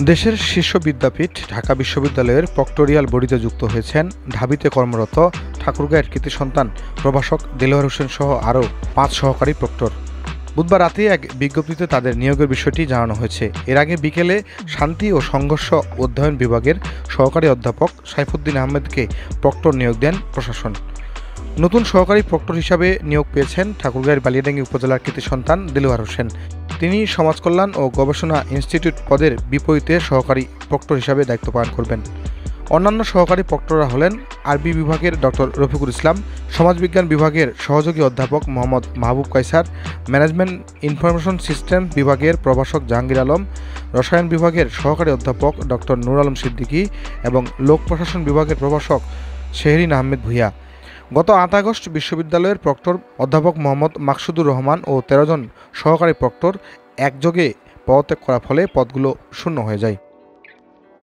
দেশের শীর্ষ বিদ্যাপীঠ ঢাকা বিশ্ববিদ্যালয়ের প্রক্টরিয়াল বডিতে যুক্ত হয়েছেন ঢাবিতে কর্মরত ঠাকুরগাঁয়ের কৃতি সন্তান প্রভাষক দেলোয়ার হোসেন সহ আরও 5 সহকারী প্রক্টর। বুধবার রাতে এক বিজ্ঞপ্তিতে তাদের নিয়োগের বিষয়টি জানানো হয়েছে। এর আগে বিকেলে শান্তি ও সংঘর্ষ অধ্যয়ন বিভাগের সহকারী অধ্যাপক সাইফুদ্দিন আহমেদকে প্রক্টর নিয়োগ দেন প্রশাসন। নতুন সহকারী প্রক্টর হিসাবে নিয়োগ পেয়েছেন ঠাকুরগাঁয়ের বালিয়াডাঙ্গি উপজেলার কৃতি সন্তান দেলোয়ার হোসেন। তিনি সমাজকল্যাণ ও গবেষণা ইনস্টিটিউট পদের বিপরীতে সহকারী প্রক্টর হিসাবে দায়িত্ব পালন করবেন। অন্যান্য সহকারী প্রক্টররা হলেন আরবি বিভাগের ডক্টর রফিকুল ইসলাম, সমাজবিজ্ঞান বিভাগের সহযোগী অধ্যাপক মোহাম্মদ মাহবুব কায়সার, ম্যানেজমেন্ট ইনফরমেশন সিস্টেম বিভাগের প্রভাষক জাহাঙ্গীর আলম, রসায়ন বিভাগের সহকারী অধ্যাপক ডক্টর নূর আলম সিদ্দিকী এবং লোক প্রশাসন বিভাগের প্রভাষক শেহরিন আহমেদ ভূঁইয়া। গত 8 আগস্ট বিশ্ববিদ্যালয়ের প্রক্টর অধ্যাপক মোহাম্মদ মাকসুদুর রহমান ও 13 জন সহকারী প্রক্টর একযোগে পদত্যাগ করার ফলে পদগুলো শূন্য হয়ে যায়।